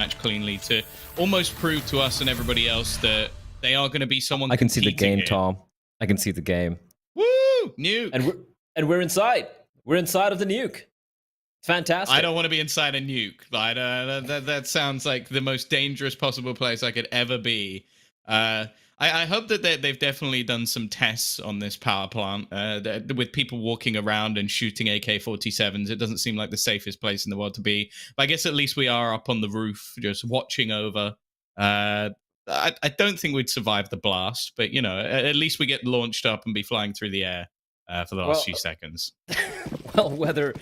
match cleanly to almost prove to us and everybody else that they are going to be someone. I can see the game, Tom. I can see the game. Woo! Nuke. And we're inside. We're inside of the nuke. Fantastic. I don't want to be inside a nuke. That sounds like the most dangerous possible place I could ever be. I hope that they've definitely done some tests on this power plant with people walking around and shooting AK-47s. It doesn't seem like the safest place in the world to be. But I guess at least we are up on the roof just watching over. I don't think we'd survive the blast, but, you know, at least we get launched up and be flying through the air for the last few seconds. Well, whether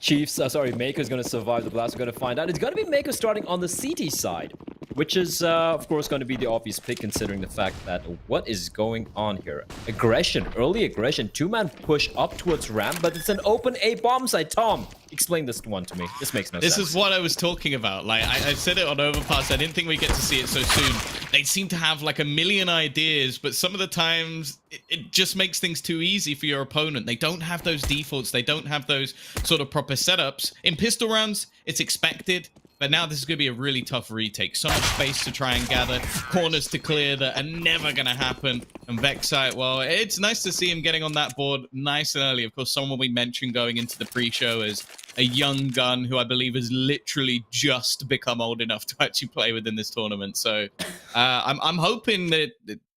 Mako is going to survive the blast, we're going to find out. It's going to be Mako starting on the CT side, which is, of course, going to be the obvious pick, considering the fact that what is going on here? Aggression, early aggression, two-man push up towards ramp, but it's an open A bomb site. Tom, explain this one to me. This makes no sense. This is what I was talking about. Like, I said it on Overpass. I didn't think we'd get to see it so soon. They seem to have like a million ideas, but some of the times it just makes things too easy for your opponent. They don't have those defaults. They don't have those sort of proper setups. In pistol rounds, it's expected. But now this is going to be a really tough retake. So much space to try and gather, corners to clear that are never going to happen. And Vexite, well, it's nice to see him getting on that board nice and early. Of course, someone we mentioned going into the pre-show is a young gun who I believe has literally just become old enough to actually play within this tournament. So I'm hoping that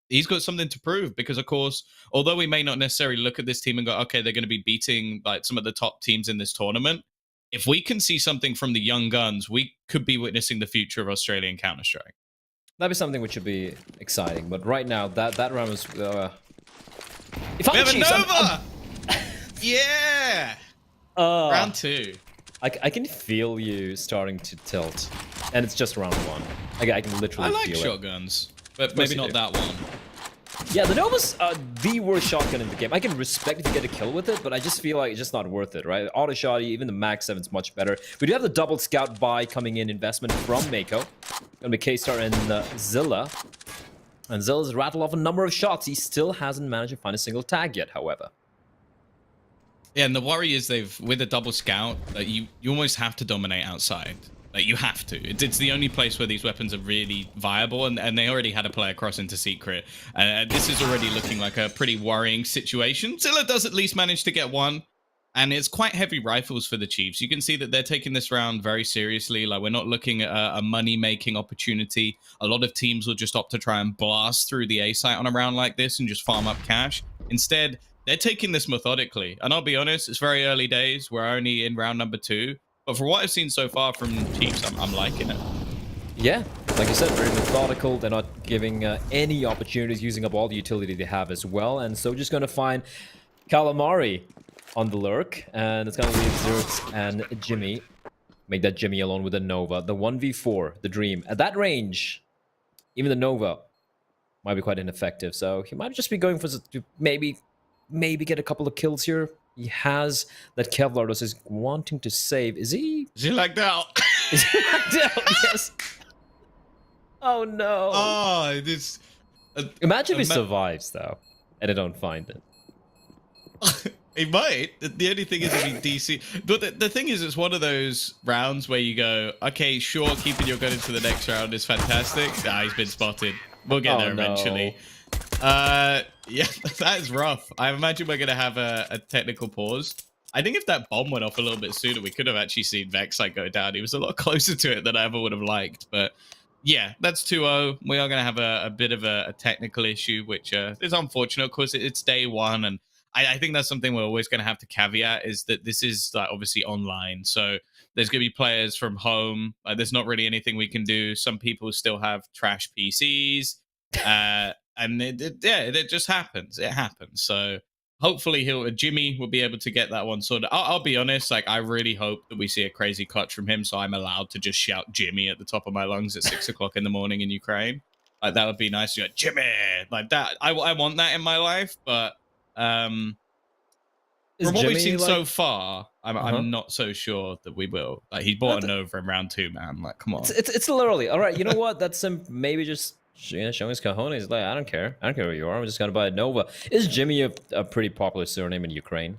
he's got something to prove because, of course, although we may not necessarily look at this team and go, okay, they're going to be beating like some of the top teams in this tournament. If we can see something from the young guns, we could be witnessing the future of Australian Counter-Strike. That'd be something which would be exciting. But right now, that round was... we have a Nova! Yeah! Round 2. I can feel you starting to tilt. And it's just round 1. I can literally feel it. I like shotguns, but maybe not that one. Yeah, the Nova's the worst shotgun in the game. I can respect if you get a kill with it, but I just feel like it's just not worth it, right? Auto shot, even the Mag 7's much better. We do have the double scout buy coming in, investment from Mako. Gonna be K-Star and Zilla. And Zilla's rattled off a number of shots. He still hasn't managed to find a single tag yet, however. Yeah, and the worry is with a double scout, you almost have to dominate outside. Like, you have to. It's the only place where these weapons are really viable, and they already had a player cross into Secret. This is already looking like a pretty worrying situation. Zilla does at least manage to get one, and it's quite heavy rifles for the Chiefs. You can see that they're taking this round very seriously. Like, we're not looking at a money-making opportunity. A lot of teams will just opt to try and blast through the A site on a round like this and just farm up cash. Instead, they're taking this methodically. And I'll be honest, it's very early days. We're only in round number 2. But for what I've seen so far from Chiefs, I'm liking it. Yeah, like you said, very methodical. They're not giving any opportunities, using up all the utility they have as well. And so just going to find Calamari on the lurk. And it's going to leave Zerx and Jimmy. Make that Jimmy alone with the Nova. The 1v4, the Dream. At that range, even the Nova might be quite ineffective. So he might just be going for maybe get a couple of kills here. He has that Kevlar is wanting to save. Is he like that? Is he like that? Yes. Oh no. Oh, this. Imagine if he survives though, and I don't find it. He might. The only thing is if he DC. But the thing is, it's one of those rounds where you go, okay, sure, keeping your gun into the next round is fantastic. Nah, he's been spotted. We'll get there eventually. Yeah, that is rough. I imagine we're going to have a technical pause. I think if that bomb went off a little bit sooner, we could have actually seen Vexite go down. He was a lot closer to it than I ever would have liked. But yeah, that's 2-0. We are going to have a bit of a technical issue, which is unfortunate. Of course, it's day 1. And I think that's something we're always going to have to caveat is that this is like obviously online. So there's going to be players from home. There's not really anything we can do. Some people still have trash PCs. And it just happens. It happens. So hopefully Jimmy will be able to get that one sorted. I'll be honest, like I really hope that we see a crazy clutch from him, so I'm allowed to just shout Jimmy at the top of my lungs at 6 o'clock in the morning in Ukraine. Like that would be nice. You're like, Jimmy, like that. I want that in my life, but from what we've seen so far, I'm not so sure that we will. Like he bought an over in round 2, man. Like come on, it's a little early. All right, you know what? That's maybe just. Yeah, showing his cojones. Like, I don't care. I don't care who you are. I'm just gonna buy a Nova. Is Jimmy a pretty popular surname in Ukraine?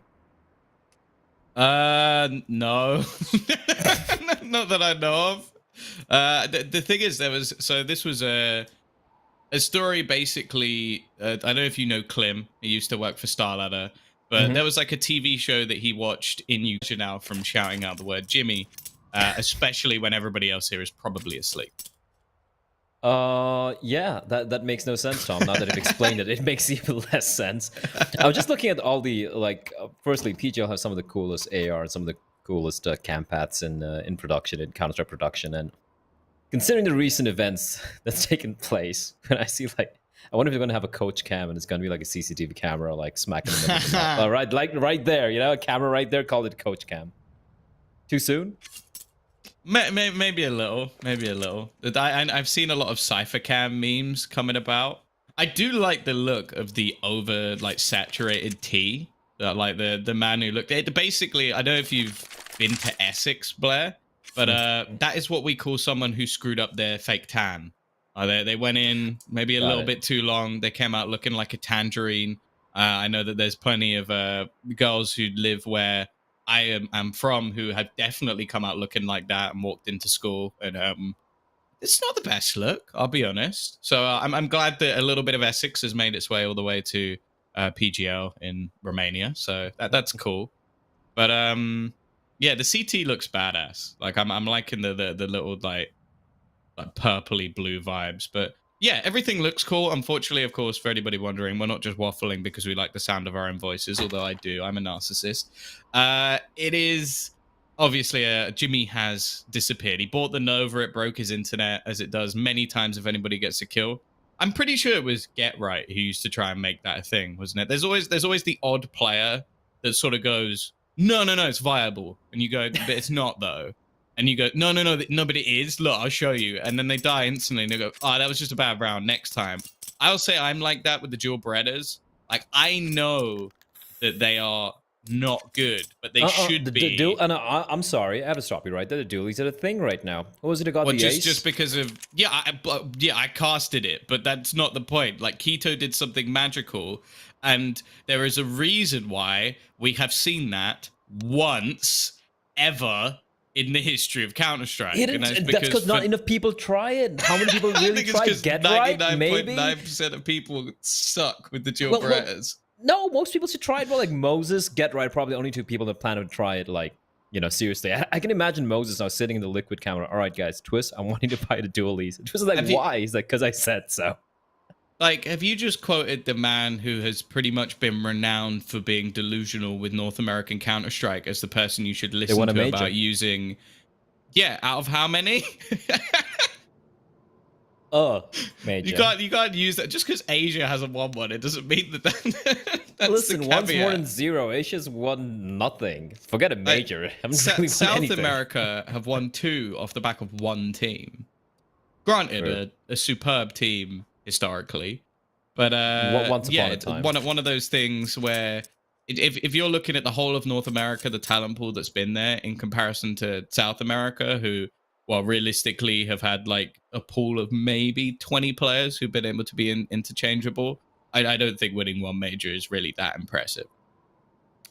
No. Not that I know of. The thing is, this was a story basically. I don't know if you know Klim. He used to work for Starladder, but there was like a TV show that he watched in YouTube now from shouting out the word Jimmy, especially when everybody else here is probably asleep. Yeah, that makes no sense, Tom. Now that you've explained it, it makes even less sense. I was just looking at all the firstly, PGL has some of the coolest AR and some of the coolest cam paths in production, in Counter-Strike production, and considering the recent events that's taken place, when I see I wonder if you're going to have a coach cam and it's going to be like a CCTV camera, like smacking in the middle of the map. Right, like right there, a camera right there, called it coach cam. Too soon? Maybe a little. I've seen a lot of Cypher Cam memes coming about. I do like the look of the over saturated T. Like the man who looked. Basically, I don't know if you've been to Essex, Blair, but that is what we call someone who screwed up their fake tan. They went in maybe a little bit too long. They came out looking like a tangerine. I know that there's plenty of girls who live where I am from who have definitely come out looking like that and walked into school, and it's not the best look, I'll be honest. So I'm glad that a little bit of Essex has made its way all the way to PGL in Romania, so that's cool. But yeah, the CT looks badass. Like I'm liking the little like purpley blue vibes, but yeah, everything looks cool. Unfortunately, of course, for anybody wondering, we're not just waffling because we like the sound of our own voices, although I do. I'm a narcissist. It is obviously Jimmy has disappeared. He bought the Nova. It broke his internet, as it does many times if anybody gets a kill. I'm pretty sure it was Get Right who used to try and make that a thing, wasn't it? There's always the odd player that sort of goes, no, it's viable. And you go, but it's not, though. And you go, no, but it is. Look, I'll show you. And then they die instantly. And they go, oh, that was just a bad round. Next time. I'll say I'm like that with the dual Berettas. Like, I know that they are not good, but they should be. I'm sorry, I have to stop you right there. The dualies are a thing right now. What was it got the ace? Just because of I casted it, but that's not the point. Like, Keto did something magical, and there is a reason why we have seen that once ever in the history of Counter-Strike. That's because not enough people try it. How many people really try Get Right? Maybe 99% of people suck with the dual Berettas. No, most people should try it. Well, like Moses, Get Right, probably only two people that plan to try it. Like, seriously. I can imagine Moses now sitting in the liquid camera. All right, guys, Twist, I'm wanting to buy the dualies. Twist is like, why? He's like, because I said so. Like, have you just quoted the man who has pretty much been renowned for being delusional with North American Counter-Strike as the person you should listen to about using... Yeah, out of how many? Major. You can't use that. Just because Asia hasn't won one, it doesn't mean that's Listen, the one's more than zero. Asia's won nothing. Forget a major. South America have won 2 off the back of one team. Granted, a superb team historically, but once upon a time. One of those things where if you're looking at the whole of North America, the talent pool that's been there in comparison to South America, who, well, realistically have had like a pool of maybe 20 players who've been able to be interchangeable, I don't think winning one major is really that impressive.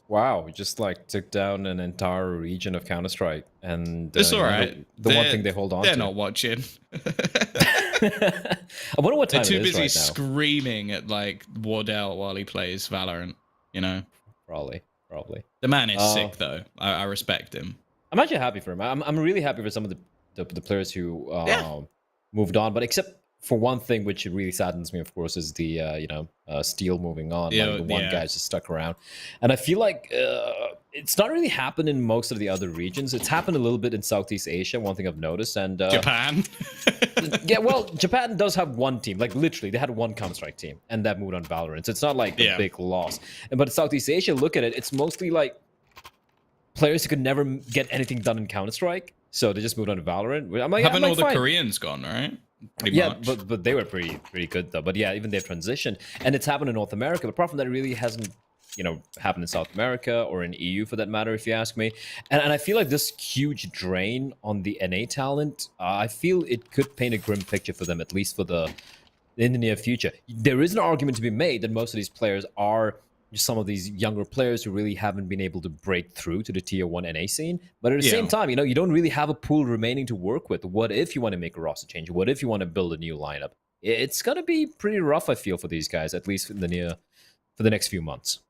Wow, we just took down an entire region of Counter-Strike, and it's all right. The one thing they hold on to. They're not watching. I wonder what time they're too it is busy right now. Screaming at Wardell while he plays Valorant. Probably. The man is sick, though. I respect him. I'm actually happy for him. I'm really happy for some of the players who moved on, but except for one thing, which really saddens me, of course, is the Steel moving on. The one guy's just stuck around, and I feel like it's not really happened in most of the other regions. It's happened a little bit in Southeast Asia. One thing I've noticed, and Japan. Yeah, well, Japan does have one team. Like, literally, they had one Counter-Strike team, and that moved on Valorant. So it's not like a big loss. But Southeast Asia, look at it. It's mostly like players who could never get anything done in Counter-Strike, so they just moved on to Valorant. I'm like, haven't all the Koreans gone, right? Pretty much. but they were pretty good though. But yeah, even they've transitioned, and it's happened in North America. But apart from that, it really hasn't happened in South America or in EU for that matter, if you ask me. And I feel like this huge drain on the NA talent, I feel it could paint a grim picture for them, at least in the near future. There is an argument to be made that most of these players are just some of these younger players who really haven't been able to break through to the tier 1 NA scene. But at the same time, you don't really have a pool remaining to work with. What if you want to make a roster change? What if you want to build a new lineup? It's going to be pretty rough, I feel, for these guys, at least in for the next few months.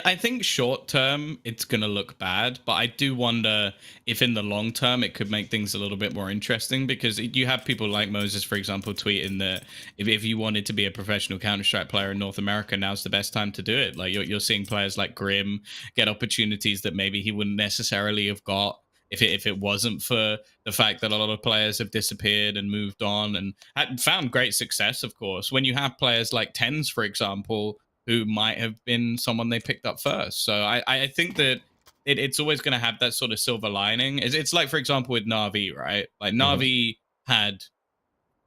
I think short term it's going to look bad, but I do wonder if in the long term it could make things a little bit more interesting, because you have people like Moses, for example, tweeting that if you wanted to be a professional Counter-Strike player in North America, now's the best time to do it. Like you're seeing players like Grim get opportunities that maybe he wouldn't necessarily have got if it wasn't for the fact that a lot of players have disappeared and moved on and had found great success, of course. When you have players like Tens, for example, who might have been someone they picked up first. So I think that it's always going to have that sort of silver lining. It's like, for example, with Na'Vi, right? Like Na'Vi had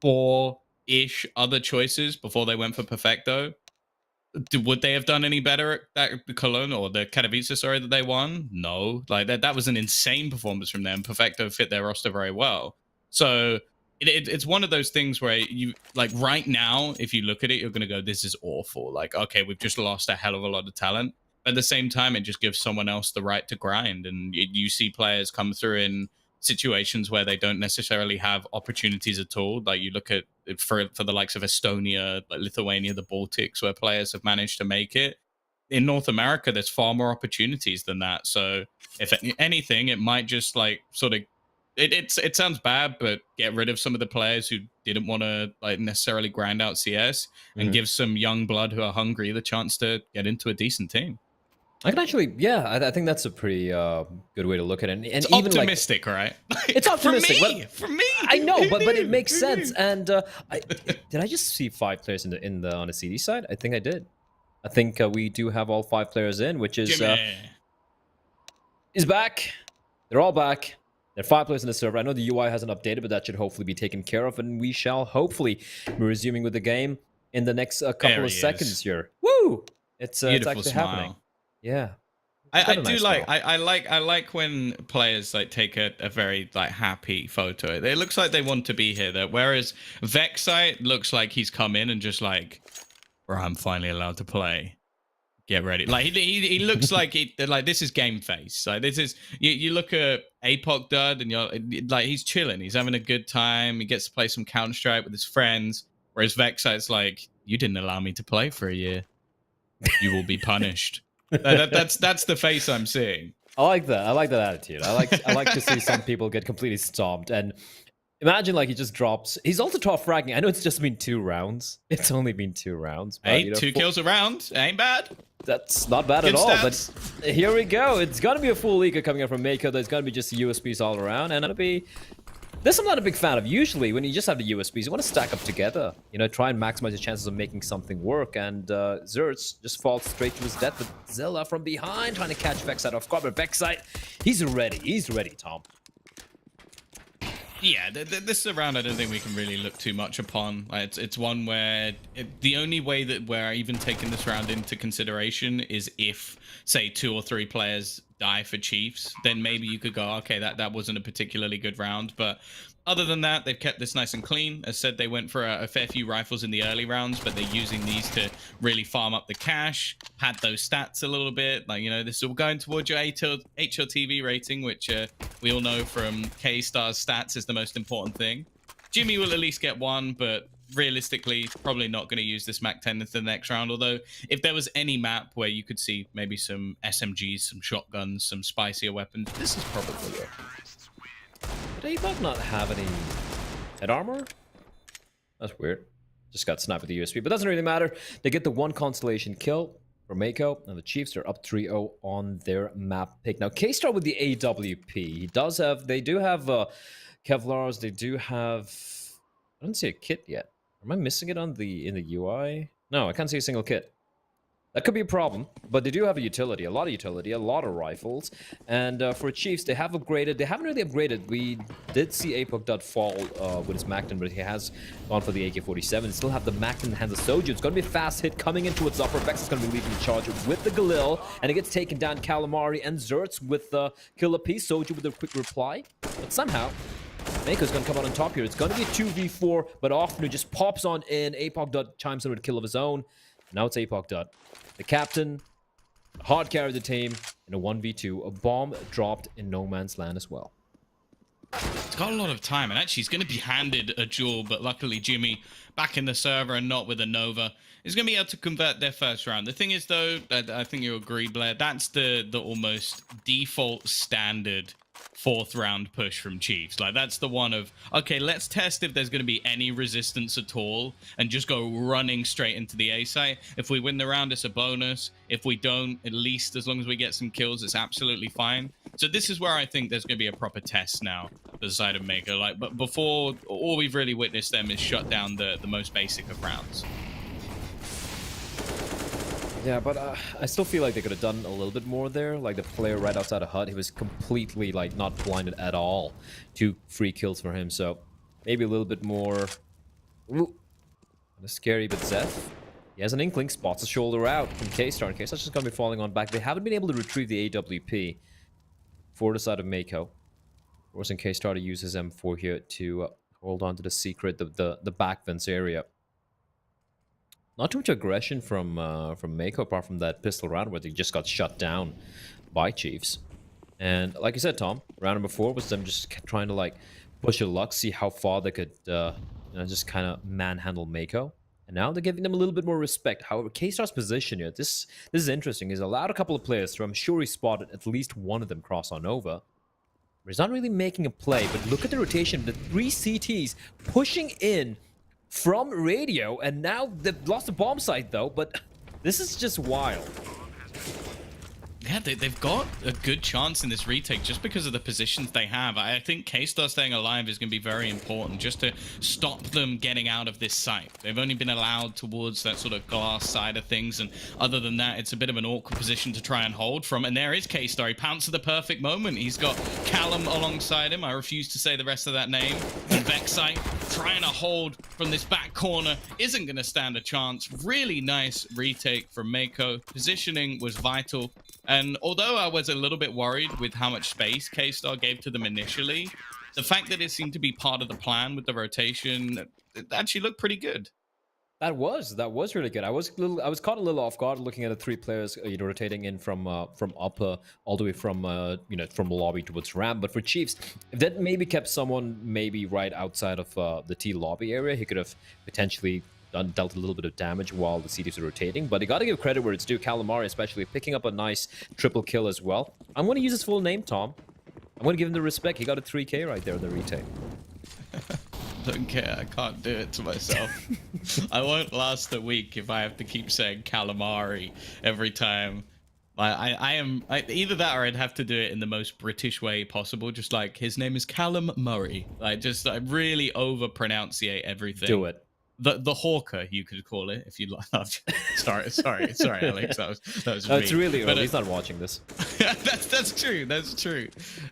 4-ish other choices before they went for Perfecto. Would they have done any better at the Cologne or the Katowice, sorry, that they won? No. Like that was an insane performance from them. Perfecto fit their roster very well. So it's one of those things where you, like, right now, if you look at it, you're going to go, this is awful. Like, okay, we've just lost a hell of a lot of talent. But at the same time, it just gives someone else the right to grind. And you see players come through in situations where they don't necessarily have opportunities at all. Like you look at, for the likes of Estonia, like Lithuania, the Baltics, where players have managed to make it. In North America, there's far more opportunities than that. So if anything, it might just like sort of, it sounds bad, but get rid of some of the players who didn't want to like necessarily grind out CS and give some young blood who are hungry the chance to get into a decent team. I can actually, I think that's a pretty good way to look at it. And it's even optimistic, like, right? It's optimistic. For me. I know, but it makes sense. And did I just see 5 players on the CD side? I think I did. I think we do have all 5 players in, which is back. They're all back. There are 5 players in the server. I know the UI hasn't updated, but that should hopefully be taken care of, and we shall hopefully be resuming with the game in the next couple of seconds here. Woo! It's actually happening. Yeah. I do like I like when players like take a very like happy photo. It looks like they want to be here. Whereas Vexite looks like he's come in and just like, bro, I'm finally allowed to play. Get ready. Like he looks like this is game face. Like this is you look at Apoc Dud and you're like, he's chilling. He's having a good time. He gets to play some Counter-Strike with his friends. Whereas Vexite's like, you didn't allow me to play for a year. You will be punished. That's the face I'm seeing. I like that. I like that attitude. I like to see some people get completely stomped. And imagine like he just drops. He's also top fragging. I know it's just been 2 rounds. It's only been 2 rounds. But, hey, 2 kills a round. Ain't bad. That's not bad at all. Stats. But here we go. It's gonna be a full leaker coming up from Mako. There's gonna be just USBs all around, and it'll be. This I'm not a big fan of. Usually, when you just have the USBs, you want to stack up together. Try and maximize your chances of making something work. And Zerts just falls straight to his death with Zilla from behind, trying to catch Vexite off guard. But Vexite, he's ready. He's ready, Tom. Yeah, this is a round I don't think we can really look too much upon. It's one where the only way that we're even taking this round into consideration is if, say, 2 or 3 players die for Chiefs, then maybe you could go, okay, that wasn't a particularly good round. But other than that, they've kept this nice and clean. As said, they went for a fair few rifles in the early rounds, but they're using these to really farm up the cash, pad those stats a little bit. Like, this is all going towards your HLTV rating, which we all know from K-Star's stats is the most important thing. Jimmy will at least get 1, but realistically, probably not going to use this MAC 10 into the next round. Although, if there was any map where you could see maybe some SMGs, some shotguns, some spicier weapons, this is probably it. Did Apoc not have any head armor? That's weird. Just got sniped with the USB, but doesn't really matter. They get the 1 Constellation kill for Mako, and the Chiefs are up 3-0 on their map pick. Now, K-Star with the AWP. They do have Kevlars. They do have. I don't see a kit yet. Am I missing it in the UI? No, I can't see a single kit. That could be a problem, but they do have a utility, a lot of rifles. And for Chiefs, they have upgraded. They haven't really upgraded. We did see Apoc fall with his MAC 10, but he has gone for the AK-47. They still have the MAC 10 in the hands of Soju. It's going to be a fast hit coming into its upper. Vex is going to be leading the charge with the Galil, and it gets taken down. Calamari and Zerts with the kill apiece. Soju with a quick reply, but somehow Mako's going to come out on top here. It's going to be a 2v4, but often it just pops on in. Apoc chimes in with a kill of his own. Now it's Apoc. The captain Hard carried the team in a 1v2. A bomb dropped in no man's land as well. It's got a lot of time, and actually he's going to be handed a duel, but luckily Jimmy, back in the server and not with a Nova, is going to be able to convert their first round. The thing is, though, I think you agree, Blair, that's the almost default standard fourth round push from Chiefs. Like, that's the one of, okay, let's test if there's going to be any resistance at all and just go running straight into the A site. If we win the round, it's a bonus. If we don't, at least as long as we get some kills, it's absolutely fine. So this is where I think there's going to be a proper test now for the side of Mako. Like, but before, all we've really witnessed them is shut down the most basic of rounds. Yeah, but I still feel like they could have done a little bit more there. Like the player right outside of HUD, he was completely like not blinded at all. 2 free kills for him, so maybe a little bit more. Ooh, kind of scary, but Zeth, he has an inkling, spots a shoulder out from K-Star, and K-Star's just gonna be falling on back. They haven't been able to retrieve the AWP for the side of Mako. Forcing K-Star to use his M4 here to hold on to the secret, the back fence area. Not too much aggression from Mako, apart from that pistol round where they just got shut down by Chiefs. And like you said, Tom, round number 4 was them just trying to like push a luck, see how far they could just kind of manhandle Mako. And now they're giving them a little bit more respect. However, K-Star's position here, this is interesting. He's allowed a couple of players through. I'm sure he spotted at least one of them cross on over. But he's not really making a play. But look at the rotation. The 3 CTs pushing in from radio, and now they've lost the bomb site though, but this is just wild. Yeah, they've got a good chance in this retake just because of the positions they have. I think K-Star staying alive is going to be very important just to stop them getting out of this site. They've only been allowed towards that sort of glass side of things, and other than that, it's a bit of an awkward position to try and hold from. And there is K-Star. He pounced at the perfect moment. He's got Callum alongside him. I refuse to say the rest of that name. And Vexite trying to hold from this back corner isn't going to stand a chance. Really nice retake from Mako. Positioning was vital. And although I was a little bit worried with how much space K-Star gave to them initially, the fact that it seemed to be part of the plan with the rotation, it actually looked pretty good. That was really good. I was caught a little off guard looking at the 3 players rotating in from upper all the way from from lobby towards ramp. But for Chiefs, if that maybe kept someone maybe right outside of the T lobby area, he could have potentially dealt a little bit of damage while the CTs are rotating. But you got to give credit where it's due. Calamari especially picking up a nice triple kill as well. I'm going to use his full name, Tom. I'm going to give him the respect. He got a 3K right there in the retake. Don't care. I can't do it to myself. I won't last a week if I have to keep saying calamari every time. I am either that or I'd have to do it in the most British way possible. Just like his name is Callum Murray. Like I really over pronunciate everything. Do it. The hawker, you could call it, if you'd like. sorry, Alex. That was it's really early. He's not watching this. that's true. That's true.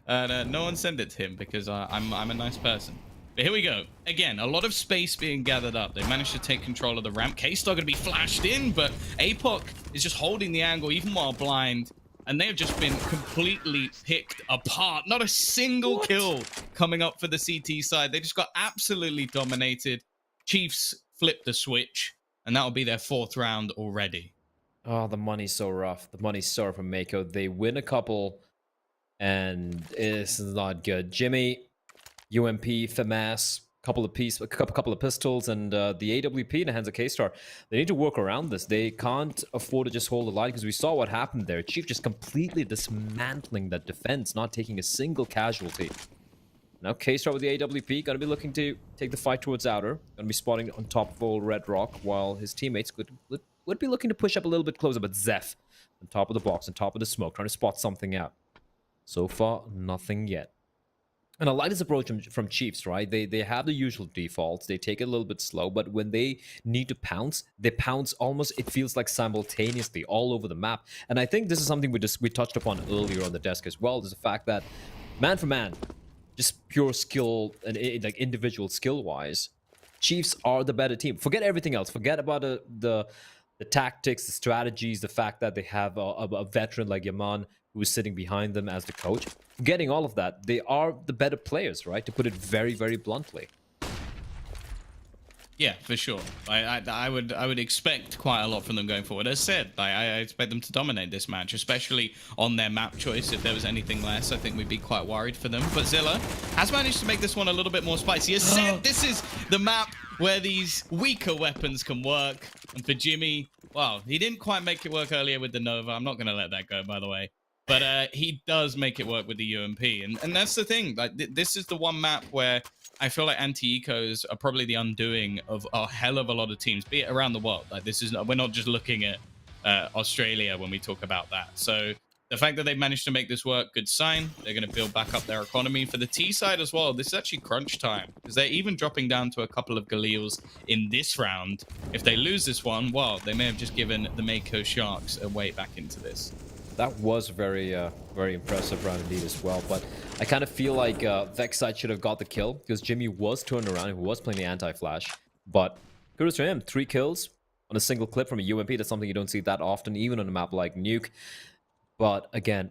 And no one send it to him because I'm a nice person. But here we go. Again, a lot of space being gathered up. They managed to take control of the ramp. K-Star going to be flashed in, but APOC is just holding the angle even while blind. And they have just been completely picked apart. Not a single kill coming up for the CT side. They just got absolutely dominated. Chiefs flipped the switch, and that'll be their 4th round already. Oh, the money's so rough. The money's so rough from Mako. They win a couple, and it's not good. Jimmy, UMP, FAMAS, couple of pistols, and the AWP in the hands of K-Star. They need to work around this. They can't afford to just hold the line because we saw what happened there. Chief just completely dismantling that defense, not taking a single casualty. Now K-Star with the AWP, going to be looking to take the fight towards outer. Going to be spotting on top of old Red Rock, while his teammates would be looking to push up a little bit closer. But Zeph, on top of the box, on top of the smoke, trying to spot something out. So far, nothing yet. And I like this approach from Chiefs, right? They have the usual defaults. They take it a little bit slow, but when they need to pounce, they pounce almost, it feels like simultaneously all over the map. And I think this is something we touched upon earlier on the desk as well. Is the fact that man for man, just pure skill and like individual skill wise, Chiefs are the better team. Forget everything else. Forget about the tactics, the strategies, the fact that they have a veteran like Yaman who is sitting behind them as the coach. Forgetting all of that, they are the better players, right? To put it very, very bluntly. Yeah, for sure. I would expect quite a lot from them going forward. As said, I expect them to dominate this match, especially on their map choice. If there was anything less, I think we'd be quite worried for them. But Zilla has managed to make this one a little bit more spicy. As said, this is the map where these weaker weapons can work. And for Jimmy, well, he didn't quite make it work earlier with the Nova. I'm not going to let that go, by the way. But he does make it work with the UMP. And that's the thing. Like this is the one map where I feel like anti-ecos are probably the undoing of a hell of a lot of teams, be it around the world. Like this is, we're not just looking at Australia when we talk about that. So the fact that they've managed to make this work, good sign. They're going to build back up their economy. For the T side as well, this is actually crunch time because they're even dropping down to a couple of Galils in this round. If they lose this one, well, they may have just given the Mako Sharks a way back into this. That was very impressive round indeed as well, but I kind of feel like Vexite should have got the kill because Jimmy was turned around, he was playing the anti-flash, but kudos to him, 3 kills on a single clip from a UMP. That's something you don't see that often, even on a map like Nuke. But again,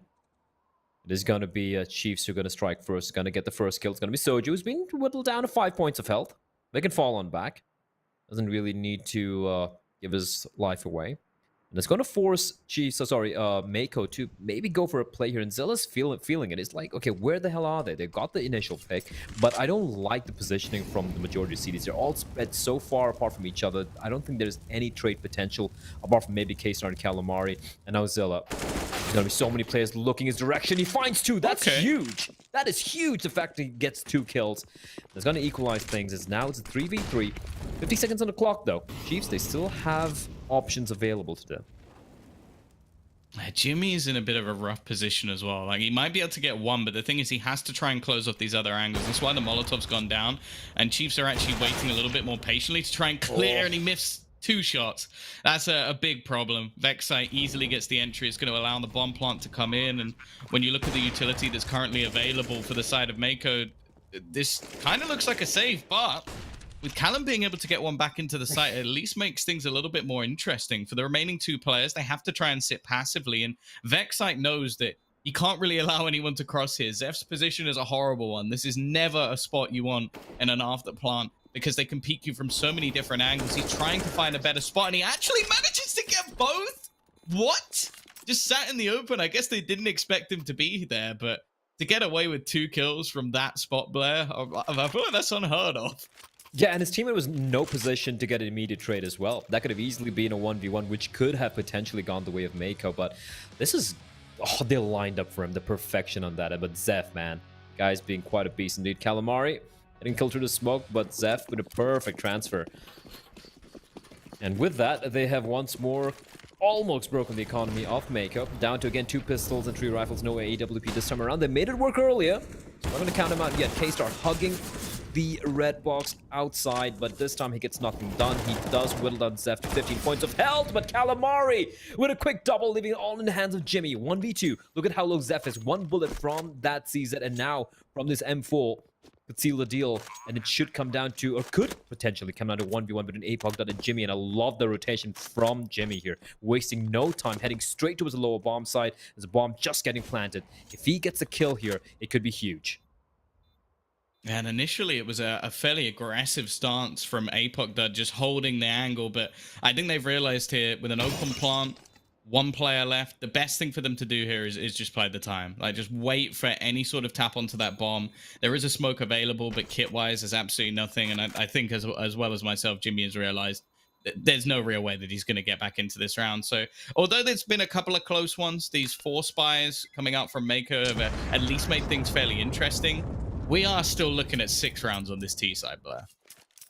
it is going to be Chiefs who are going to strike first, going to get the first kill. It's going to be Soju, who's been whittled down to 5 points of health. They can fall on back. Doesn't really need to give his life away. And it's going to force Mako to maybe go for a play here. And Zilla's feeling it. It's like, okay, where the hell are they? They got the initial pick, but I don't like the positioning from the majority of CDs. They're all spread so far apart from each other. I don't think there's any trade potential apart from maybe K-Star and Calamari. And now Zilla. There's going to be so many players looking his direction. He finds 2. That's huge. That is huge, the fact that he gets 2 kills. That's going to equalize things. It's a 3v3. 50 seconds on the clock, though. Chiefs, they still have options available to them. Jimmy is in a bit of a rough position as well. Like, he might be able to get 1, but the thing is he has to try and close off these other angles. That's why the Molotov's gone down, and Chiefs are actually waiting a little bit more patiently to try and clear, and he missed 2 shots. That's a big problem. Vexite easily gets the entry. It's going to allow the bomb plant to come in, and when you look at the utility that's currently available for the side of Mako, this kind of looks like a save, but with Callum being able to get one back into the site, it at least makes things a little bit more interesting. For the remaining 2 players, they have to try and sit passively, and Vexite knows that he can't really allow anyone to cross here. Zeph's position is a horrible one. This is never a spot you want in an after plant because they can peek you from so many different angles. He's trying to find a better spot, and he actually manages to get both? What? Just sat in the open. I guess they didn't expect him to be there, but to get away with 2 kills from that spot, Blair, I feel like that's unheard of. Yeah, and his teammate was in no position to get an immediate trade as well. That could have easily been a 1v1, which could have potentially gone the way of Mako, but this is... Oh, they lined up for him, the perfection on that. But Zeph, man, guy's being quite a beast indeed. Calamari getting killed through the smoke, but Zeph with a perfect transfer. And with that, they have once more almost broken the economy of Mako. Down to, again, 2 pistols and 3 rifles, no AWP this time around. They made it work earlier. I'm going to count him out yet. K-Star hugging the red box outside, but this time he gets nothing done. He does whittle down Zeph to 15 points of health, but Calamari with a quick double, leaving it all in the hands of Jimmy. 1v2. Look at how low Zeph is. 1 bullet from that CZ, and now from this M4 could seal the deal, and it should come down to, or could potentially come down to 1v1 between APOC and Jimmy, and I love the rotation from Jimmy here. Wasting no time, heading straight towards the lower bomb site. There's a bomb just getting planted. If he gets a kill here, it could be huge. And initially, it was a fairly aggressive stance from APOC, just holding the angle. But I think they've realized here, with an open plant, 1 player left, the best thing for them to do here is just play the time. Like, just wait for any sort of tap onto that bomb. There is a smoke available, but kit-wise, there's absolutely nothing. And I think, as well as myself, Jimmy has realized there's no real way that he's going to get back into this round. So, although there's been a couple of close ones, these 4 spies coming out from Mako have at least made things fairly interesting. We are still looking at 6 rounds on this T side, Blair.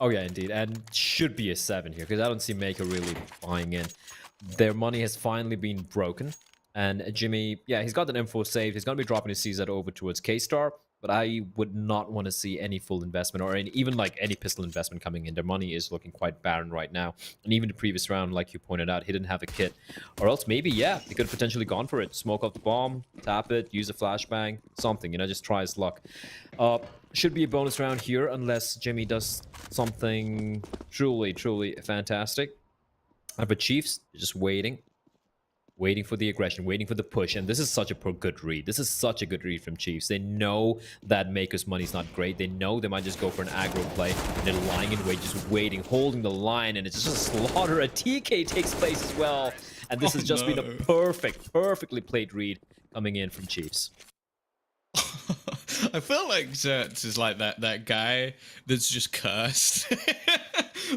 Oh, yeah, indeed. And should be a 7 here, because I don't see Mako really buying in. Their money has finally been broken. And Jimmy, yeah, he's got that M4 saved. He's going to be dropping his CZ over towards K-Star. But I would not want to see any full investment or even like any pistol investment coming in. Their money is looking quite barren right now. And even the previous round, like you pointed out, he didn't have a kit. Or else maybe, yeah, he could have potentially gone for it. Smoke off the bomb, tap it, use a flashbang, something, just try his luck. Should be a bonus round here unless Jimmy does something truly, truly fantastic. But Chiefs, just waiting waiting for the aggression, waiting for the push. And this is such a good read. This is such a good read from Chiefs. They know that Maker's money's not great. They know they might just go for an aggro play. And they're lying in wait, just waiting, holding the line. And it's just a slaughter. A TK takes place as well. And this has just been a perfectly played read coming in from Chiefs. I feel like Zertz is like that guy that's just cursed.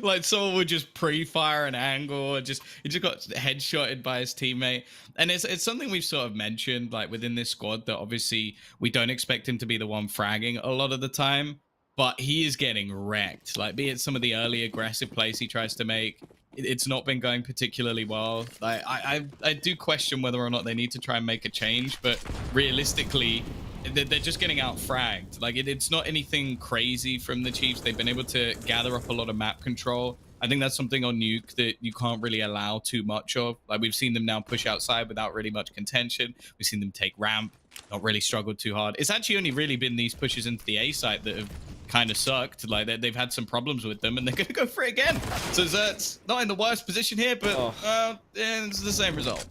Like someone would just pre-fire an angle and he just got headshotted by his teammate. And it's something we've sort of mentioned like within this squad, that obviously we don't expect him to be the one fragging a lot of the time, but he is getting wrecked. Like, be it some of the early aggressive plays he tries to make, it's not been going particularly well. I do question whether or not they need to try and make a change, but realistically, they're just getting out fragged. Like, it's not anything crazy from the Chiefs. They've been able to gather up a lot of map control. I think that's something on Nuke that you can't really allow too much of. Like, we've seen them now push outside without really much contention. We've seen them take ramp, not really struggled too hard. It's actually only really been these pushes into the A site that have kind of sucked. Like, they've had some problems with them, and they're going to go for it again. So Zert's not in the worst position here, but it's the same result.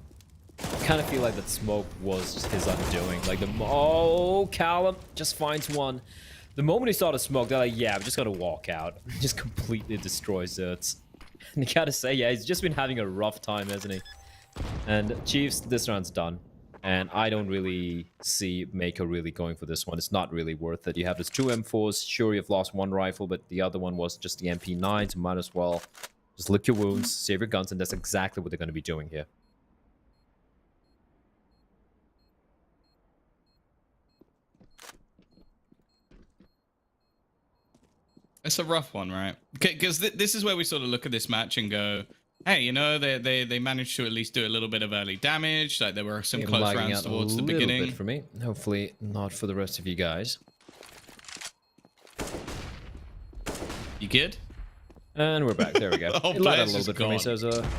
I kind of feel like that smoke was just his undoing. Like, Callum just finds one. The moment he saw the smoke, they're like, yeah, I'm just going to walk out. Just completely destroy Zertz. And you got to say, yeah, he's just been having a rough time, hasn't he? And Chiefs, this round's done. And I don't really see Mako really going for this one. It's not really worth it. You have this 2 M4s. Sure, you've lost one rifle, but the other one was just the MP9, so might as well just lick your wounds, save your guns, and that's exactly what they're going to be doing here. It's a rough one, right? Because this is where we sort of look at this match and go, hey, you know, they managed to at least do a little bit of early damage. Like, there were some close rounds towards the beginning. A little bit for me. Hopefully not for the rest of you guys. You good? And we're back. There we go. It lied a little bit for me, so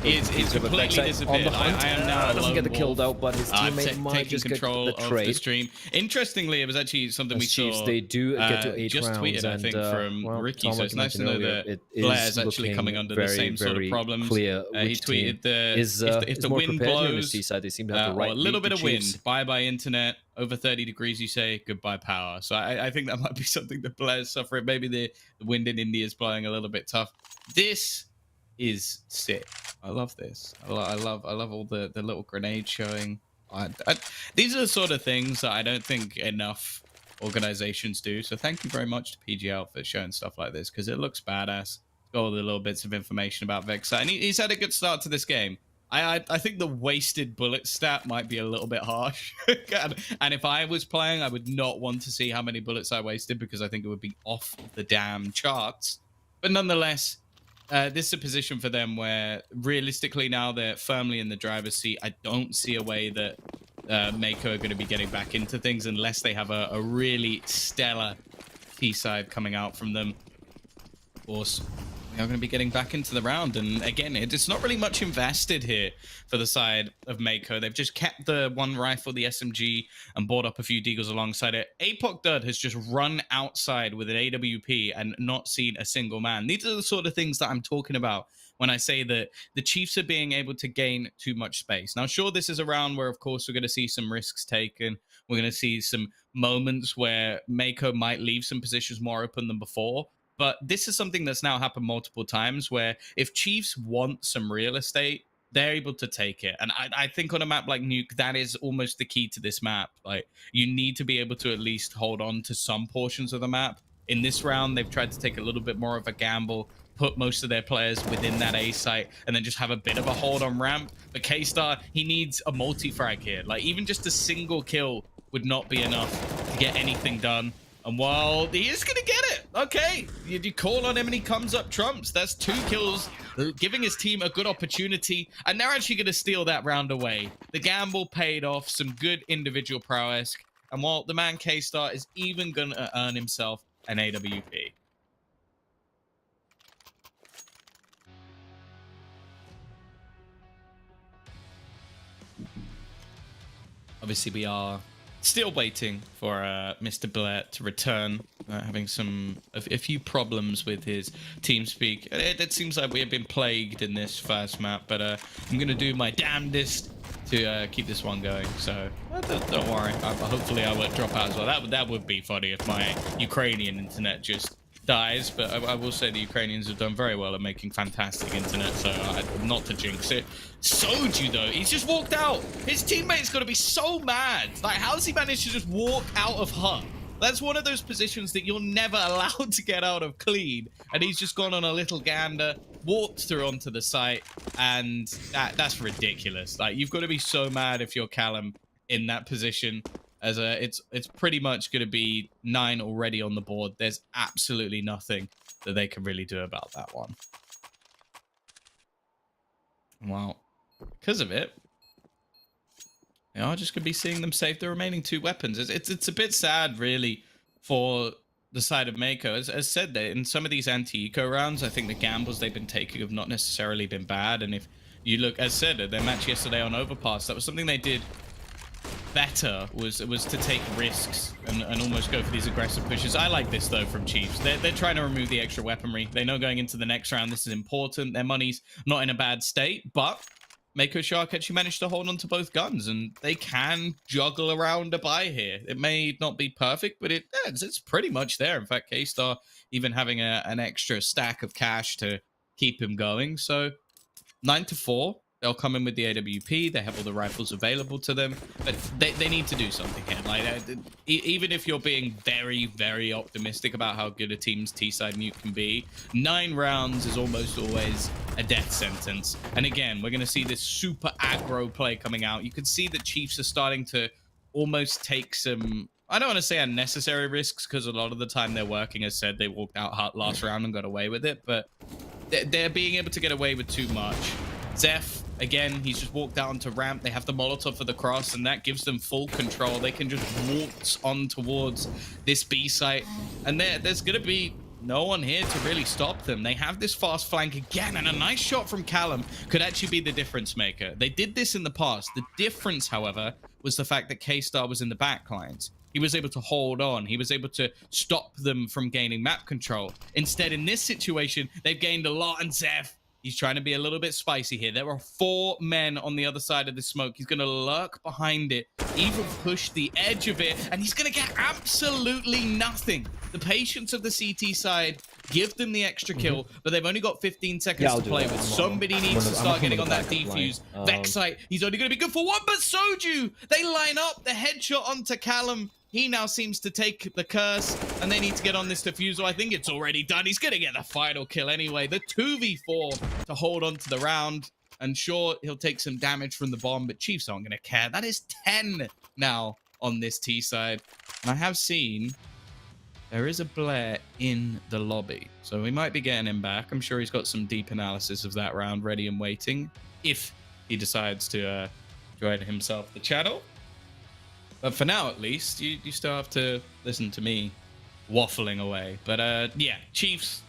it's completely disappeared. I am now doesn't get the kill though, but his teammate might just get the trade. Of the stream. Interestingly, it was actually something we saw. They do get to 8 just rounds, tweeted, I think, from Ricky. So it's nice to know that Blair's actually coming under the same sort of problems. He tweeted if the wind blows, they seem to have the right a little bit of wind. Bye internet. Over 30 degrees, you say, goodbye power. So I think that might be something that Blair's suffering. Maybe the wind in India is blowing a little bit tough. This is sick. I love this. I love all the little grenades showing. These are the sort of things that I don't think enough organizations do. So thank you very much to PGL for showing stuff like this, because it looks badass. Got all the little bits of information about Vexite, and he's had a good start to this game. I think the wasted bullet stat might be a little bit harsh. And if I was playing, I would not want to see how many bullets I wasted, because I think it would be off the damn charts. But nonetheless, this is a position for them where realistically now they're firmly in the driver's seat. I don't see a way that Mako are going to be getting back into things unless they have a really stellar T-side coming out from them. Of course, they are going to be getting back into the round. And again, it's not really much invested here for the side of Mako. They've just kept the one rifle, the SMG, and bought up a few deagles alongside it. Apoc Dud has just run outside with an AWP and not seen a single man. These are the sort of things that I'm talking about when I say that the Chiefs are being able to gain too much space. Now, sure, this is a round where, of course, we're going to see some risks taken. We're going to see some moments where Mako might leave some positions more open than before. But this is something that's now happened multiple times, where if Chiefs want some real estate, they're able to take it. And I think on a map like Nuke, that is almost the key to this map. Like, you need to be able to at least hold on to some portions of the map. In this round, they've tried to take a little bit more of a gamble, put most of their players within that A site, and then just have a bit of a hold on ramp. But K-Star, he needs a multi-frag here. Like, even just a single kill would not be enough to get anything done. And while he is going to get it, okay, you call on him and he comes up trumps. That's 2 kills, giving his team a good opportunity. And they're actually going to steal that round away. The gamble paid off, some good individual prowess. And while the man K-Star is even going to earn himself an AWP. Obviously, we are still waiting for Mr. Blair to return, having a few problems with his TeamSpeak. It seems like we have been plagued in this first map, but I'm going to do my damnedest to keep this one going. So don't worry. Hopefully I won't drop out as well. That would be funny if my Ukrainian internet just dies. But I will say the Ukrainians have done very well at making fantastic internet. So not to jinx it. Soju though, he's just walked out. His teammate's got to be so mad. Like, how's he managed to just walk out of hut? That's one of those positions that you're never allowed to get out of clean. And he's just gone on a little gander, walked through onto the site, and that's ridiculous. Like, you've got to be so mad if you're Callum in that position. As it's pretty much going to be 9 already on the board. There's absolutely nothing that they can really do about that one. Well, because of it, you know, just going to be seeing them save the remaining 2 weapons. It's a bit sad, really, for the side of Mako. As said, that in some of these anti-eco rounds, I think the gambles they've been taking have not necessarily been bad. And if you look, as said, at their match yesterday on Overpass, that was something they did better, was to take risks and almost go for these aggressive pushes. I like this, though, from Chiefs. They're trying to remove the extra weaponry. They know going into the next round, this is important. Their money's not in a bad state, but Mako Shark actually managed to hold on to both guns, and they can juggle around a buy here. It may not be perfect, but it's pretty much there. In fact, K-Star even having an extra stack of cash to keep him going. So 9-4, they'll come in with the AWP. They have all the rifles available to them, but they need to do something here. Like, even if you're being very, very optimistic about how good a team's T-side nuke can be, 9 rounds is almost always a death sentence. And again, we're going to see this super aggro play coming out. You can see the Chiefs are starting to almost take some, I don't want to say unnecessary risks, because a lot of the time they're working. As said, they walked out hot last round and got away with it, but they're being able to get away with too much. Zeph, again, he's just walked out onto ramp. They have the Molotov for the cross, and that gives them full control. They can just waltz on towards this B site, and there's going to be no one here to really stop them. They have this fast flank again, and a nice shot from Callum could actually be the difference maker. They did this in the past. The difference, however, was the fact that K-Star was in the backlines. He was able to hold on. He was able to stop them from gaining map control. Instead, in this situation, they've gained a lot, and Zeph, he's trying to be a little bit spicy here. There are 4 men on the other side of the smoke. He's going to lurk behind it, even push the edge of it, and he's going to get absolutely nothing. The patience of the CT side give them the extra kill, but they've only got 15 seconds to play with. Somebody needs to start getting on that defuse. Vexite, he's only going to be good for 1, but Soju, they line up the headshot onto Callum. He now seems to take the curse, and they need to get on this defusal. I think it's already done. He's going to get the final kill anyway. The 2v4 to hold on to the round. And sure, he'll take some damage from the bomb, but Chiefs aren't going to care. That is 10 now on this T side. And I have seen there is a Blair in the lobby, so we might be getting him back. I'm sure he's got some deep analysis of that round ready and waiting, if he decides to join himself the channel. But for now, at least, you still have to listen to me waffling away. But yeah, Chiefs,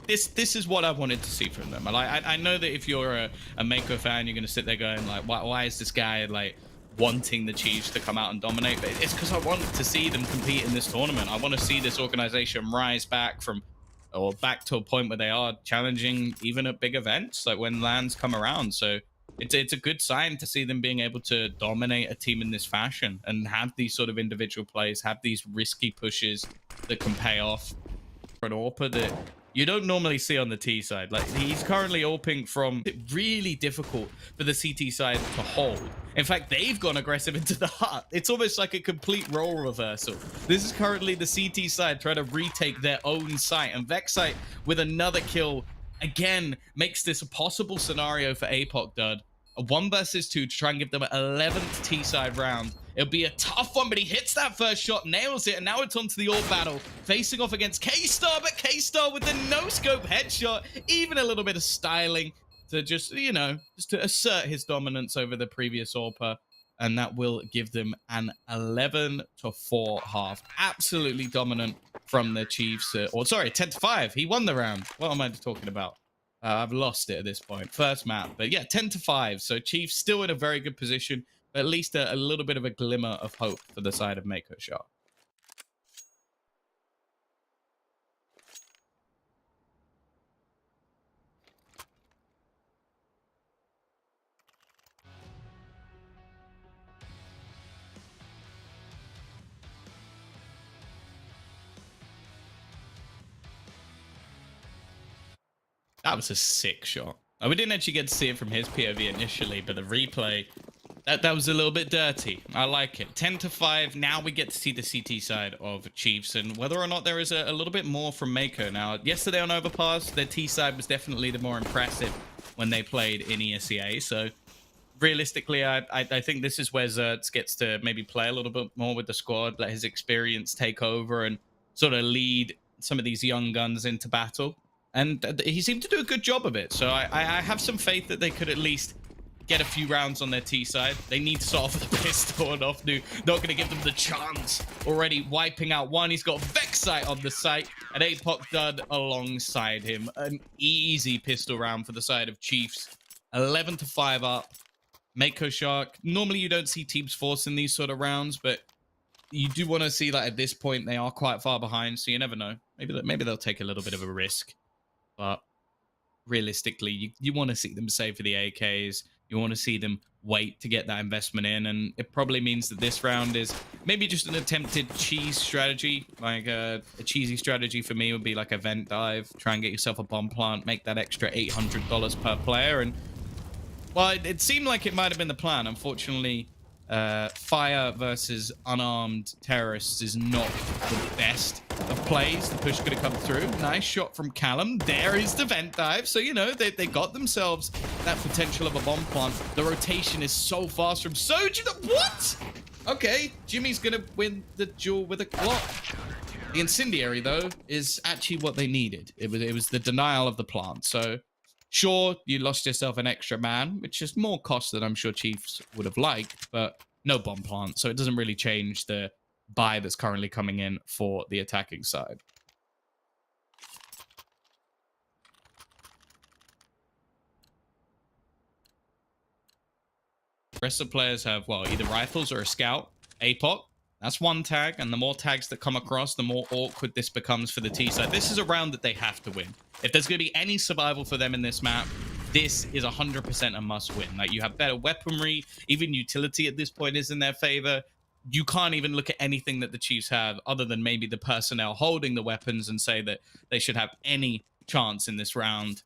this is what I wanted to see from them. I know that if you're a Mako fan, you're going to sit there going, like, why is this guy, like, wanting the Chiefs to come out and dominate? But it's because I want to see them compete in this tournament. I want to see this organization rise back back to a point where they are challenging even at big events, like when LANs come around. So it's a good sign to see them being able to dominate a team in this fashion and have these sort of individual plays, have these risky pushes that can pay off. For an AWPer that you don't normally see on the T side. Like, he's currently AWPing from really difficult for the CT side to hold. In fact, they've gone aggressive into the hut. It's almost like a complete role reversal. This is currently the CT side trying to retake their own site, and Vexite with another kill again makes this a possible scenario for APOC Dud. A 1 versus 2 to try and give them an 11th T-side round. It'll be a tough one, but he hits that first shot, nails it, and now it's onto the AWP battle. Facing off against K-Star, but K-Star with the no-scope headshot. Even a little bit of styling to just, you know, just to assert his dominance over the previous AWPer. And that will give them an 11-4 half. Absolutely dominant from the Chiefs. Or sorry, 10-5. He won the round. What am I talking about? I've lost it at this point. First map. But yeah, 10-5. So Chiefs still in a very good position. But at least a little bit of a glimmer of hope for the side of Mako Shark. That was a sick shot. We didn't actually get to see it from his POV initially, but the replay, that was a little bit dirty. I like it. 10-5. Now we get to see the CT side of Chiefs, and whether or not there is a little bit more from Mako. Now, yesterday on Overpass, their T side was definitely the more impressive when they played in ESEA. So realistically, I think this is where Zertz gets to maybe play a little bit more with the squad, let his experience take over, and sort of lead some of these young guns into battle. And he seemed to do a good job of it. So I have some faith that they could at least get a few rounds on their T side. They need to solve the pistol, and Ofnu not going to give them the chance. Already wiping out one. He's got Vexite on the site, and APOC done alongside him. An easy pistol round for the side of Chiefs. 11-5 up. Mako Shark. Normally you don't see teams forcing these sort of rounds, but you do want to see that at this point they are quite far behind, so you never know. Maybe they'll take a little bit of a risk. But realistically, you want to see them save for the AKs. You want to see them wait to get that investment in. And it probably means that this round is maybe just an attempted cheese strategy. Like a cheesy strategy for me would be like a vent dive. Try and get yourself a bomb plant. Make that extra $800 per player. And, well, it seemed like it might have been the plan. Unfortunately, fire versus unarmed terrorists is not the best of plays. The push could have come through. Nice shot from Callum. There is the vent dive. So, you know, they got themselves that potential of a bomb plant. The rotation is so fast from Soju. What? Okay, Jimmy's going to win the duel with a clock. The incendiary, though, is actually what they needed. It was the denial of the plant. So, sure, you lost yourself an extra man, which is more cost than I'm sure Chiefs would have liked, but no bomb plant. So it doesn't really change the buy that's currently coming in for the attacking side. The rest of the players have, well, either rifles or a scout. APOC, that's one tag, and the more tags that come across, the more awkward this becomes for the T side. This is a round that they have to win. If there's going to be any survival for them in this map, this is 100% a must-win. Like, you have better weaponry, even utility at this point is in their favor. You can't even look at anything that the Chiefs have other than maybe the personnel holding the weapons and say that they should have any chance in this round.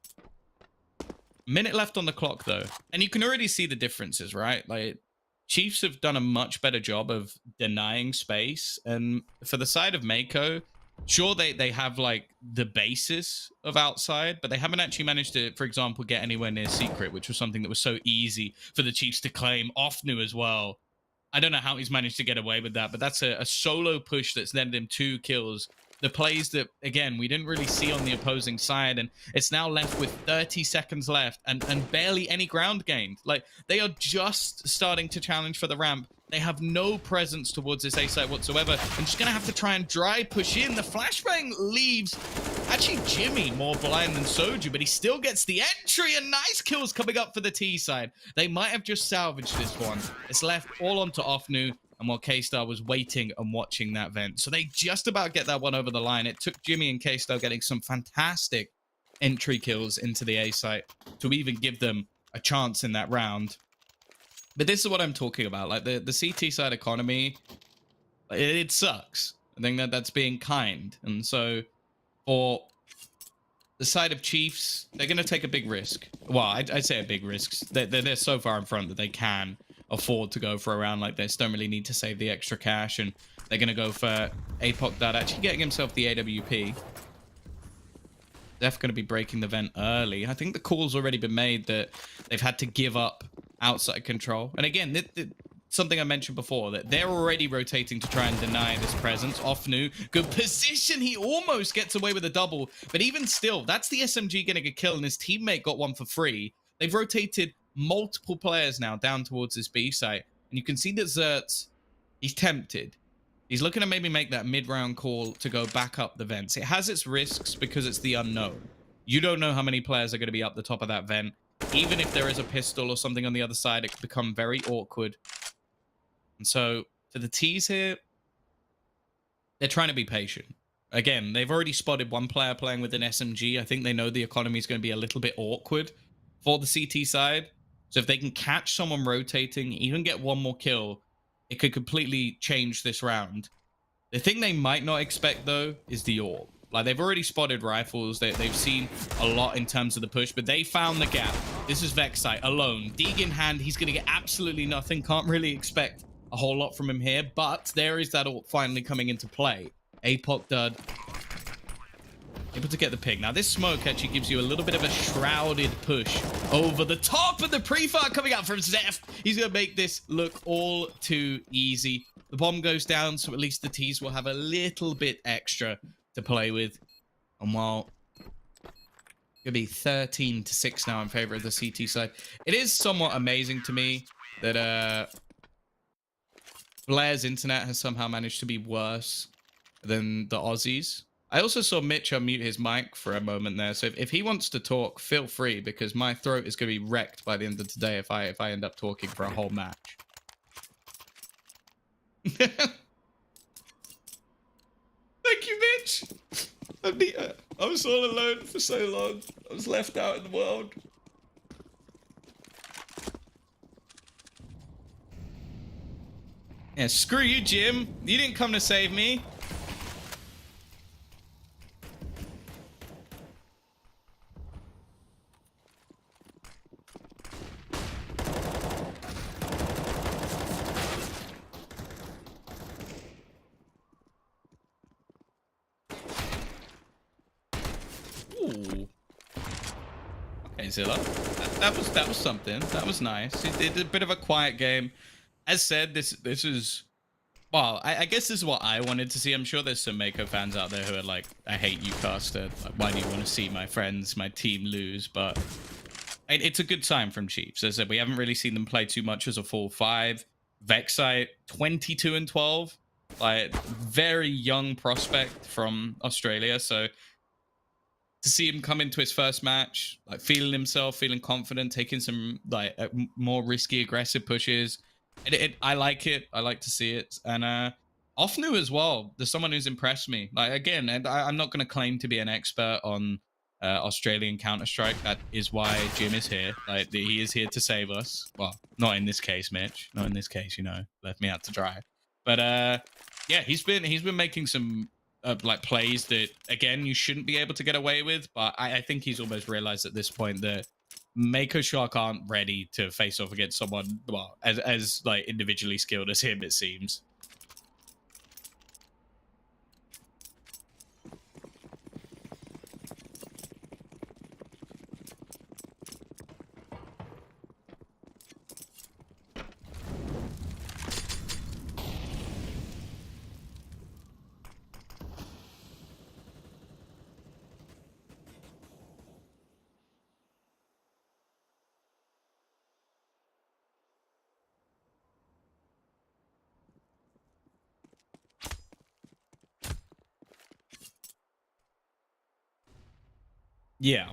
Minute left on the clock, though. And you can already see the differences, right? Like, Chiefs have done a much better job of denying space. And for the side of Mako, sure, they have, like, the basis of outside, but they haven't actually managed to, for example, get anywhere near secret, which was something that was so easy for the Chiefs to claim. Ofnu as well. I don't know how he's managed to get away with that, but that's a solo push that's netted him 2 kills. The plays that, again, we didn't really see on the opposing side, and it's now left with 30 seconds left and barely any ground gained. Like, they are just starting to challenge for the ramp. They have no presence towards this A site whatsoever. I'm just going to have to try and dry push in. The flashbang leaves actually Jimmy more blind than Soju, but he still gets the entry, and nice kills coming up for the T side. They might have just salvaged this one. It's left all onto Ofnu, and while K-Star was waiting and watching that vent. So they just about get that one over the line. It took Jimmy and K-Star getting some fantastic entry kills into the A site to even give them a chance in that round. But this is what I'm talking about. Like, the CT side economy, it sucks. I think that's being kind. And so for the side of Chiefs, they're going to take a big risk. Well, I'd say a big risk. They're so far in front that they can afford to go for a round like this. Don't really need to save the extra cash. And they're going to go for APOC Dad actually getting himself the AWP. Def going to be breaking the vent early. I think the call's already been made that they've had to give up outside control. And again, something I mentioned before, that they're already rotating to try and deny this presence. Ofnu, good position. He almost gets away with a double. But even still, that's the SMG getting a kill, and his teammate got one for free. They've rotated multiple players now down towards this B site. And you can see that Zertz, he's tempted. He's looking to maybe make that mid-round call to go back up the vents. It has its risks because it's the unknown. You don't know how many players are going to be up the top of that vent. Even if there is a pistol or something on the other side, it could become very awkward. And so for the T's here, they're trying to be patient. Again, they've already spotted one player playing with an SMG. I think they know the economy is going to be a little bit awkward for the CT side. So if they can catch someone rotating, even get one more kill, it could completely change this round. The thing they might not expect, though, is the AWP. Like, they've already spotted rifles. They've seen a lot in terms of the push, but they found the gap. This is Vexite alone. Deeg in hand. He's going to get absolutely nothing. Can't really expect a whole lot from him here, but there is that ult finally coming into play. APOC dud. Able to get the pick. Now, this smoke actually gives you a little bit of a shrouded push over the top of the pre-fire coming out from Zeph. He's going to make this look all too easy. The bomb goes down, so at least the T's will have a little bit extra to play with. And while it's going to be 13-6 now in favor of the CT side, it is somewhat amazing to me that Blair's internet has somehow managed to be worse than the Aussies. I also saw Mitch unmute his mic for a moment there, so if he wants to talk, feel free, because my throat is going to be wrecked by the end of today if I end up talking for a whole match. Thank you, Mitch. I was all alone for so long. I was left out in the world. Yeah, screw you, Jim. You didn't come to save me. Ooh. Okay, Zilla. That was something. That was nice. He did a bit of a quiet game. As said, this is, well, I guess this is what I wanted to see. I'm sure there's some Mako fans out there who are like, I hate you, Caster. Like, why do you want to see my friends, my team lose? But it's a good sign from Chiefs. As I said, we haven't really seen them play too much as a full 5. Vexite, 22-12. Like, very young prospect from Australia. So to see him come into his first match, like feeling himself, feeling confident, taking some like more risky, aggressive pushes. I like it. I like to see it. And Ofnu as well. There's someone who's impressed me. Like, again, and I'm not going to claim to be an expert on Australian Counter-Strike. That is why Jim is here. Like, he is here to save us. Well, not in this case, Mitch. Not in this case, you know, left me out to dry. But yeah, he's been making some like plays that, again, you shouldn't be able to get away with. But I think he's almost realized at this point that Mako Shark aren't ready to face off against someone, well, as like individually skilled as him, it seems. Yeah.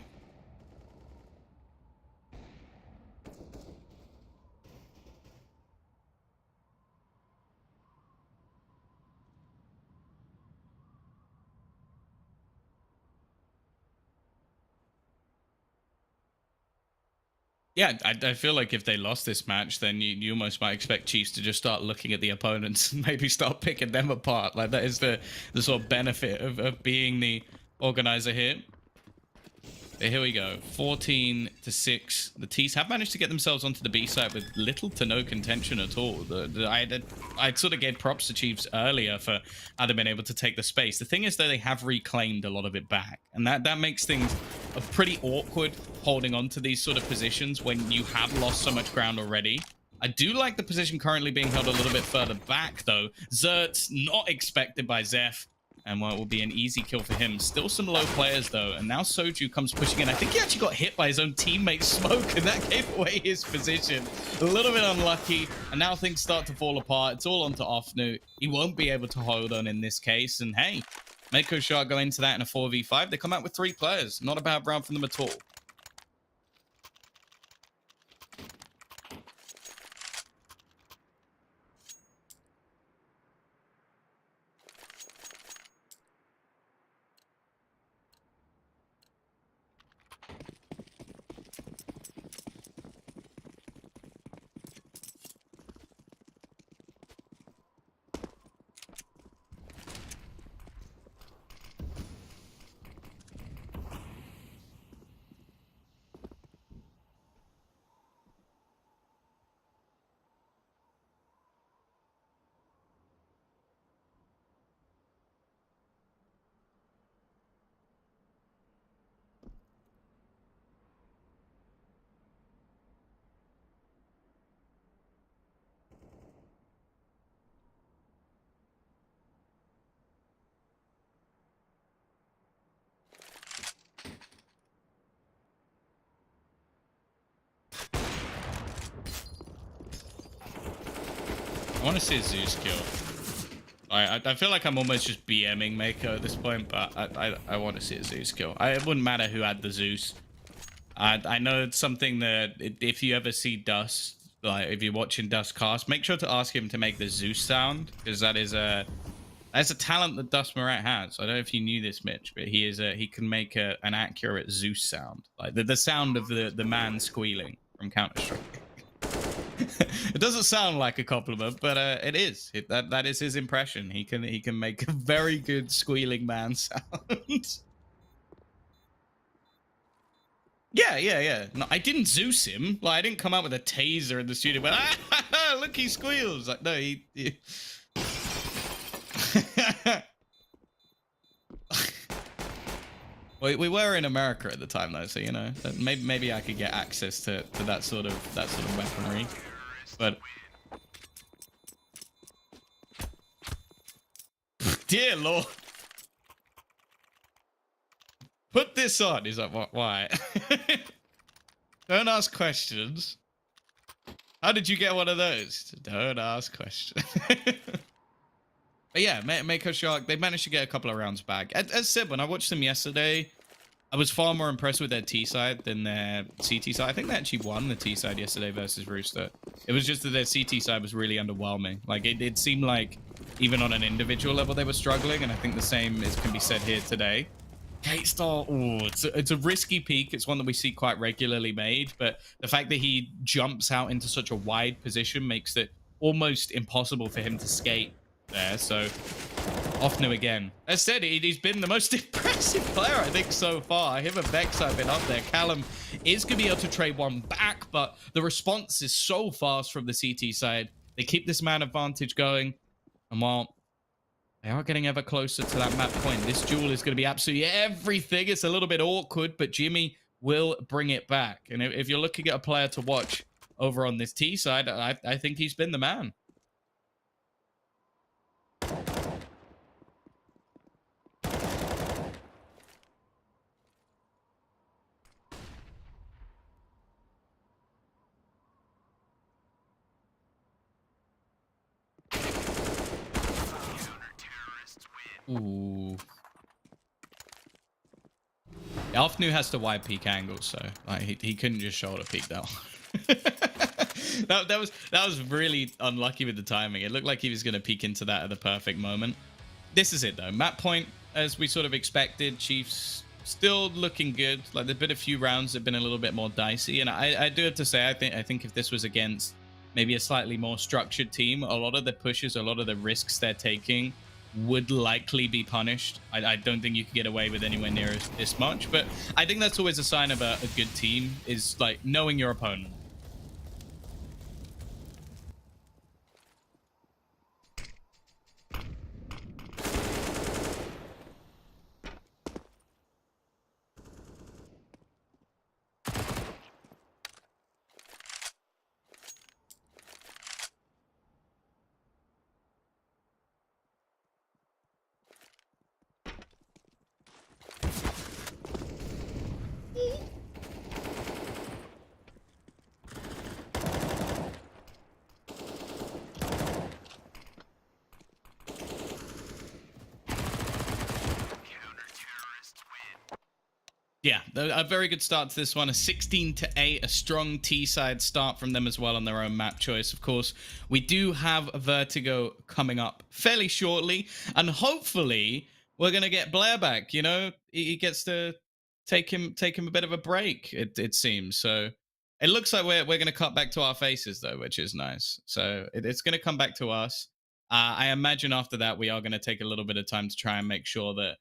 Yeah, I feel like if they lost this match, then you almost might expect Chiefs to just start looking at the opponents and maybe start picking them apart. Like, that is the sort of benefit of being the organizer here. But here we go, 14-6. The T's have managed to get themselves onto the B side with little to no contention at all. I sort of gave props to Chiefs earlier for how they've been able to take the space. The thing is, though, they have reclaimed a lot of it back, and that makes things pretty awkward holding on to these sort of positions when you have lost so much ground already. I do like the position currently being held a little bit further back, though. Zert's not expected by Zeph, and well, it will be an easy kill for him. Still some low players, though, and now Soju comes pushing in. I think he actually got hit by his own teammate Smoke, and that gave away his position. A little bit unlucky, and now things start to fall apart. It's all onto Ofnu. He won't be able to hold on in this case, and hey, Mako Shark go into that in a 4v5. They come out with 3 players. Not a bad round from them at all. want to see a Zeus kill. I feel like I'm almost just BMing Mako at this point, but I want to see a Zeus kill. It wouldn't matter who had the Zeus. I know it's something that if you ever see Dust, like if you're watching Dust cast, make sure to ask him to make the Zeus sound, because that's a talent that Dust Murat has. I don't know if you knew this, Mitch, but he can make an accurate Zeus sound, like the sound of the man squealing from Counter-Strike. It doesn't sound like a compliment, but it is. That is his impression. He can make a very good squealing man sound. Yeah. No, I didn't Zeus him. Like, I didn't come out with a taser in the studio, but look, he squeals. Like, no, he... we were in America at the time, though, so you know, maybe I could get access to that sort of weaponry. But dear Lord, put this on. He's like, what? Why? Don't ask questions. How did you get one of those? Don't ask questions. But yeah, Mako Shark, they managed to get a couple of rounds back. As said, when I watched them yesterday, I was far more impressed with their T side than their CT side. I think they actually won the T side yesterday versus Rooster. It was just that their CT side was really underwhelming. Like, it seemed like even on an individual level they were struggling, and I think the same can be said here today. K-Star, it's a risky peak. It's one that we see quite regularly made, but the fact that he jumps out into such a wide position makes it almost impossible for him to skate there. So Ofnu again. As said, he's been the most impressive player, I think, so far. Him and Vex have been up there. Callum is going to be able to trade one back, but the response is so fast from the CT side. They keep this man advantage going, and while they are getting ever closer to that map point, this duel is going to be absolutely everything. It's a little bit awkward, but Jimmy will bring it back. And if you're looking at a player to watch over on this T side, I think he's been the man. Ooh. Alfnu has to wide peak angles, so like, he couldn't just shoulder peek that one. that was really unlucky with the timing. It looked like he was going to peek into that at the perfect moment. This is it though. Map point, as we sort of expected, Chiefs still looking good. Like, there've been a few rounds that have been a little bit more dicey, and I do have to say, I think if this was against maybe a slightly more structured team, a lot of the pushes, a lot of the risks they're taking would likely be punished. I don't think you could get away with anywhere near this much, but I think that's always a sign of a good team, is like knowing your opponent. Yeah, a very good start to this one. A 16-8, a strong T-side start from them as well on their own map choice. Of course, we do have Vertigo coming up fairly shortly, and hopefully we're going to get Blair back. You know, he gets to take him a bit of a break, it seems. So it looks like we're going to cut back to our faces, though, which is nice. So it's going to come back to us. I imagine after that, we are going to take a little bit of time to try and make sure that